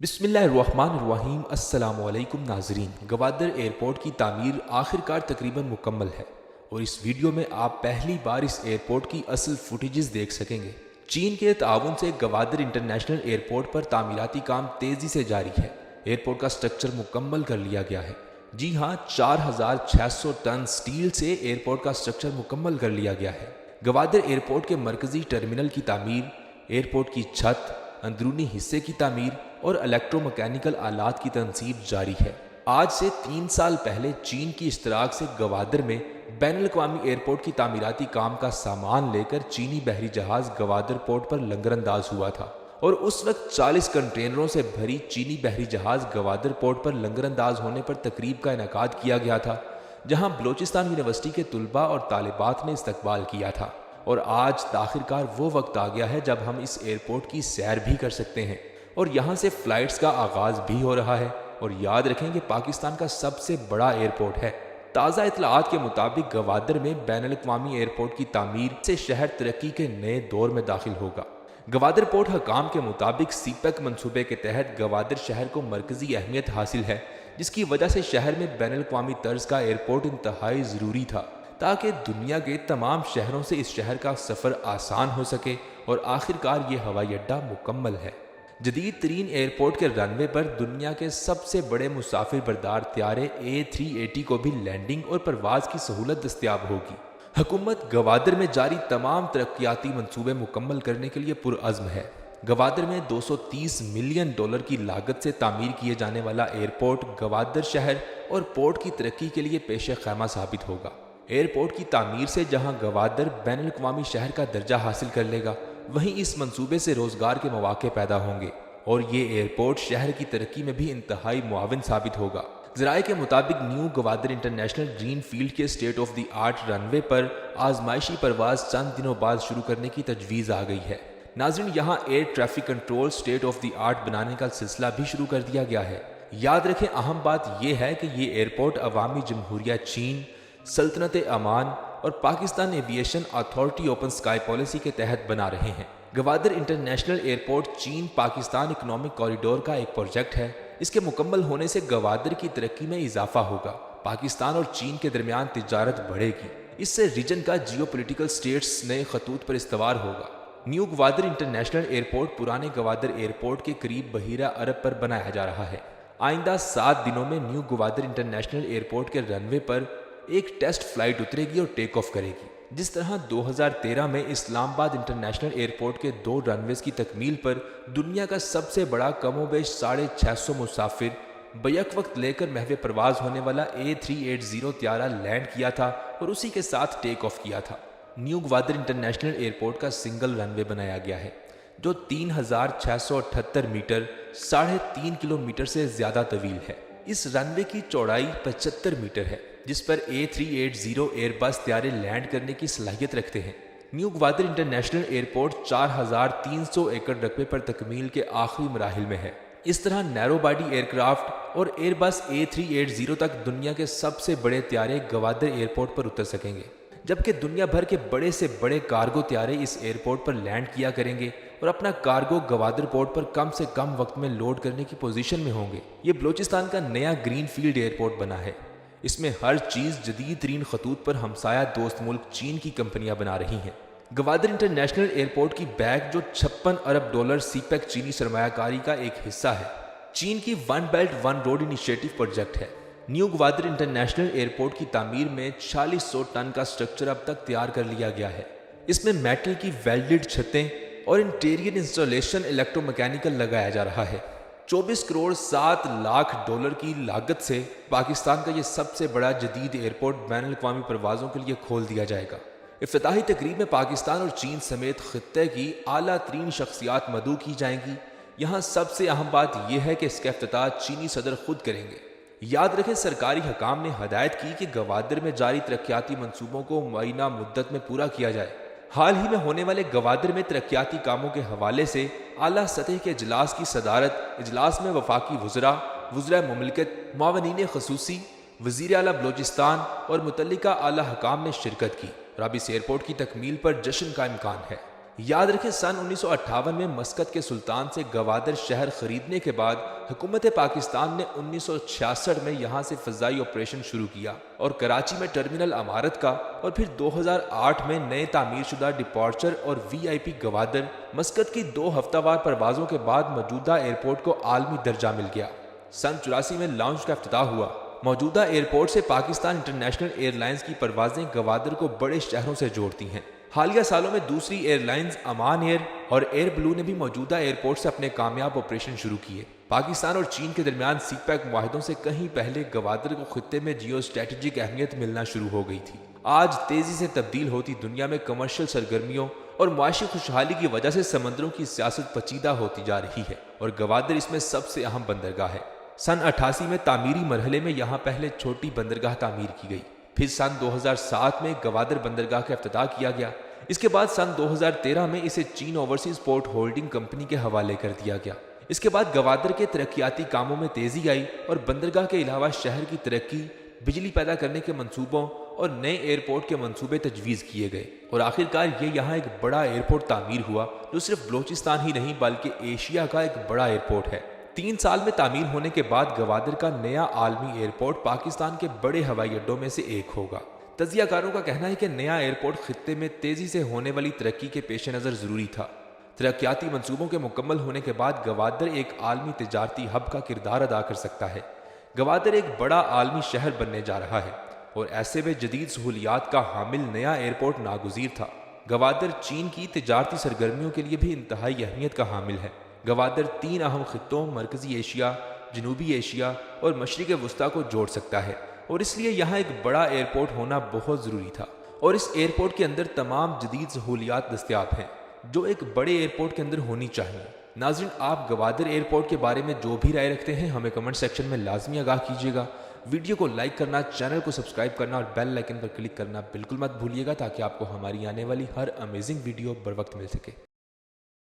बिस्मिल्लाहिर्रहमानिर्रहीम। अस्सलाम वालेकुम नाजरीन। गवादर एयरपोर्ट की तामीर आखिरकार तकरीबन मुकम्मल है और इस वीडियो में आप पहली बार इस एयरपोर्ट की असल फुटेजेस देख सकेंगे। चीन के ताउन से गवादर इंटरनेशनल एयरपोर्ट पर तामीराती काम तेज़ी से जारी है। एयरपोर्ट का स्ट्रक्चर मुकम्मल कर लिया गया है। जी हाँ, 4600 टन स्टील से एयरपोर्ट का स्ट्रक्चर मुकम्मल कर लिया गया है। गवादर एयरपोर्ट के मरकजी टर्मिनल की तामीर, एयरपोर्ट की छत, अंदरूनी हिस्से की तामीर और इलेक्ट्रोमैकेनिकल आलात की तनसीब जारी है। आज से 3 साल पहले चीन की इश्तराक से गवादर में बैनुल-अक़वामी एयरपोर्ट की तामीराती काम का सामान लेकर चीनी बहरी जहाज गवादर पोर्ट पर लंगरअंदाज हुआ था और उस वक्त 40 कंटेनरों से भरी चीनी बहरी जहाज गवादर पोर्ट पर लंगरअंदाज होने पर तकरीब का इनेकाद किया गया था, जहां बलोचिस्तान यूनिवर्सिटी के तुलबा और तालिबात ने इस्तकबाल किया था। और आज आखिरकार वो वक्त आ गया है जब हम इस एयरपोर्ट की सैर भी कर सकते हैं और यहाँ से फ़्लाइट्स का आगाज़ भी हो रहा है। और याद रखें कि पाकिस्तान का सबसे बड़ा एयरपोर्ट है। ताज़ा इतलाआत के मुताबिक गवादर में बैनुल-अक़वामी एयरपोर्ट की तामीर से शहर तरक्की के नए दौर में दाखिल होगा। गवादर पोर्ट हकाम के मुताबिक सीपेक मंसूबे के तहत गवादर शहर को मरकज़ी अहमियत हासिल है, जिसकी वजह से शहर में बैनुल-अक़वामी तर्ज का एयरपोर्ट इंतहाई ज़रूरी था ताकि दुनिया के तमाम शहरों से इस शहर का सफ़र आसान हो सके। और आखिरकार ये हवाई अड्डा मुकम्मल है। जदीद तरीन एयरपोर्ट के रनवे पर दुनिया के सबसे बड़े मुसाफिर बरदार त्यारे A380 को भी लैंडिंग और परवाज की सहूलत दस्तयाब होगी। हुकूमत गवादर में जारी तमाम तरक्याती मंसूबे मुकम्मल करने के लिए पुरअज़्म है। गवादर में $230 मिलियन की लागत से तामीर किए जाने वाला एयरपोर्ट गवादर शहर और पोर्ट की तरक्की के लिए पेश ख़ैमा साबित होगा। एयरपोर्ट की तामीर से जहां गवादर बैनुल-अक़वामी शहर का दर्जा हासिल कर लेगा, वहीं इस मंसूबे से रोज़गार के मौके पैदा होंगे और ये एयरपोर्ट शहर की तरक्की में भी इंतहाई मुआविन साबित होगा। ज़राए के मुताबिक new Gwadar international green field के state of the art runway पर आजमाइशी परवाज चंद दिनों बाद शुरू करने की तजवीज़ आ गई है। नाज़रीन, यहाँ air traffic control state of the art बनाने का सिलसिला भी शुरू कर दिया गया है। याद रखें, अहम बात यह है कि ये एयरपोर्ट अवामी जमहूरिया चीन, सल्तनत अमान और Pakistan aviation authority open sky policy के तहत बना रहे हैं। गवादर इंटरनेशनल एयरपोर्ट चीन पाकिस्तान इकोनॉमिक कॉरिडोर का एक प्रोजेक्ट है। इसके मुकम्मल होने से गवादर की तरक्की में इजाफा होगा। पाकिस्तान और चीन के दरमियान तिजारत बढ़ेगी। इससे रीजन का जियोपॉलिटिकल स्टेट्स नए खतूत पर इस्तवार होगा। न्यू गवादर इंटरनेशनल एयरपोर्ट पुराने गवादर एयरपोर्ट के करीब बहीरा अरब पर बनाया जा रहा है। आइंदा 7 दिनों में न्यू गवादर इंटरनेशनल एयरपोर्ट के रनवे पर एक टेस्ट फ्लाइट उतरेगी और टेक ऑफ करेगी। जिस तरह 2013 में इस्लामाबाद इंटरनेशनल एयरपोर्ट के 2 रनवेज की तकमील पर दुनिया का सबसे बड़ा कमोबेश 650 मुसाफिर बैक वक्त लेकर महवे परवाज होने वाला A380 त्यारा लैंड किया था और उसी के साथ टेक ऑफ किया था। न्यू गवादर इंटरनेशनल एयरपोर्ट का सिंगल रनवे बनाया गया है जो 3678 मीटर 3.5 किलोमीटर से ज़्यादा तवील है। इस रनवे की चौड़ाई 75 मीटर है, जिस पर A380 एयरबस त्यारे लैंड करने की सलाहियत रखते हैं। न्यू गवादर इंटरनेशनल एयरपोर्ट 4300 एकड़ रकबे पर तकमील के आखिरी मराहिल में है। इस तरह नैरो बॉडी एयरक्राफ्ट और एयरबस A380 तक दुनिया के सबसे बड़े त्यारे गवादर एयरपोर्ट पर उतर सकेंगे, जबकि दुनिया भर के बड़े से बड़े कार्गो त्यारे इस एयरपोर्ट पर लैंड किया करेंगे और अपना कार्गो गवादर पोर्ट पर कम से कम वक्त में लोड करने की पोजीशन में होंगे। ये बलोचिस्तान का नया ग्रीन फील्ड एयरपोर्ट बना है। इसमें हर चीज़ जदीद तरीन खतूत पर हमसाया दोस्त मुल्क चीन की कंपनियां बना रही हैं। गवादर इंटरनेशनल एयरपोर्ट की बैग जो $56 अरब सीपेक चीनी सरमायाकारी का एक हिस्सा है, चीन की one belt one road initiative project है। न्यू गवादर इंटरनेशनल एयरपोर्ट की तामीर में 4600 टन का स्ट्रक्चर अब तक तैयार कर लिया गया है। इसमें मेटल की वेल्डेड छतें और इंटीरियर इंस्टॉलेशन इलेक्ट्रोमैकेनिकल लगाया जा रहा है। 24 करोड़ 7 लाख डॉलर की लागत से पाकिस्तान का ये सबसे बड़ा जदीद एयरपोर्ट बैनुल-अक़वामी परवाज़ों के लिए खोल दिया जाएगा। इफ्तिताही तकरीब में पाकिस्तान और चीन समेत खित्ते की आला तरीन शख्सियात मदऊ की जाएंगी। यहाँ सबसे अहम बात यह है कि इसका इफ्तिताह चीनी सदर खुद करेंगे। याद रखें, सरकारी हकाम ने हदायत की कि गवादर में जारी तरक्याती मंसूबों को मुअय्यना मुद्दत में पूरा किया जाए। हाल ही में होने वाले गवादर में तरक्याती कामों के हवाले से आला सतह के इजलास की सदारत इजलास में वफाकी वज़रा मुमलिकत, मुआवनीन ख़ुसूसी, वज़ीर आला बलोचिस्तान और मुतल्लिका आला हकाम ने शिरकत की। और अब इस एयरपोर्ट की तकमील पर जश्न का इम्कान है। یاد رکھیں سن 1958 میں مسقط کے سلطان سے گوادر شہر خریدنے کے بعد حکومت پاکستان نے 1966 میں یہاں سے فضائی آپریشن شروع کیا اور کراچی میں ٹرمینل عمارت کا اور پھر 2008 میں نئے تعمیر شدہ ڈپارچر اور وی آئی پی گوادر مسقط کی 2 ہفتہ وار پروازوں کے بعد موجودہ ایئرپورٹ کو عالمی درجہ مل گیا۔ سن 84 میں لانچ کا افتتاح ہوا۔ موجودہ ایئرپورٹ سے پاکستان انٹرنیشنل ایئر لائنز کی پروازیں گوادر کو بڑے شہروں سے جوڑتی ہیں۔ حالیہ سالوں میں دوسری ایئر لائنز امان ایئر اور ایئر بلو نے بھی موجودہ ایئرپورٹ سے اپنے کامیاب آپریشن شروع کیے۔ پاکستان اور چین کے درمیان سی پیک معاہدوں سے کہیں پہلے گوادر کو خطے میں جیو اسٹریٹجک اہمیت ملنا شروع ہو گئی تھی۔ آج تیزی سے تبدیل ہوتی دنیا میں کمرشل سرگرمیوں اور معاشی خوشحالی کی وجہ سے سمندروں کی سیاست پیچیدہ ہوتی جا رہی ہے اور گوادر اس میں سب سے اہم بندرگاہ ہے۔ سن 88 میں تعمیری مرحلے میں یہاں پہلے چھوٹی بندرگاہ تعمیر کی گئی، پھر سن 2007 میں گوادر بندرگاہ کا افتتاح کیا گیا۔ اس کے بعد سن 2013 میں اسے چین اوورسیز پورٹ ہولڈنگ کمپنی کے حوالے کر دیا گیا۔ اس کے بعد گوادر کے ترقیاتی کاموں میں تیزی آئی اور بندرگاہ کے علاوہ شہر کی ترقی، بجلی پیدا کرنے کے منصوبوں اور نئے ایئرپورٹ کے منصوبے تجویز کیے گئے اور آخرکار یہ یہاں ایک بڑا ایئرپورٹ تعمیر ہوا جو صرف بلوچستان ہی نہیں بلکہ ایشیا کا ایک بڑا ایئرپورٹ ہے۔ 3 سال میں تعمیر ہونے کے بعد گوادر کا نیا عالمی ایئرپورٹ پاکستان کے بڑے ہوائی اڈوں میں سے ایک ہوگا۔ تجزیہ کاروں کا کہنا ہے کہ نیا ایئرپورٹ خطے میں تیزی سے ہونے والی ترقی کے پیش نظر ضروری تھا۔ ترقیاتی منصوبوں کے مکمل ہونے کے بعد گوادر ایک عالمی تجارتی ہب کا کردار ادا کر سکتا ہے۔ گوادر ایک بڑا عالمی شہر بننے جا رہا ہے اور ایسے میں جدید سہولیات کا حامل نیا ایئرپورٹ ناگزیر تھا۔ گوادر چین کی تجارتی سرگرمیوں کے لیے بھی انتہائی اہمیت کا حامل ہے۔ گوادر 3 اہم خطوں مرکزی ایشیا، جنوبی ایشیا اور مشرق وسطیٰ کو جوڑ سکتا ہے اور اس لیے یہاں ایک بڑا ایئرپورٹ ہونا بہت ضروری تھا اور اس ایئرپورٹ کے اندر تمام جدید سہولیات دستیاب ہیں جو ایک بڑے ایئرپورٹ کے اندر ہونی چاہیے۔ ناظرین، آپ گوادر ایئرپورٹ کے بارے میں جو بھی رائے رکھتے ہیں ہمیں کمنٹ سیکشن میں لازمی آگاہ کیجیے گا۔ ویڈیو کو لائک کرنا، چینل کو سبسکرائب کرنا اور بیل آئیکن پر کلک کرنا بالکل مت بھولیے گا تاکہ آپ کو ہماری آنے والی ہر امیزنگ ویڈیو بر وقت مل سکے۔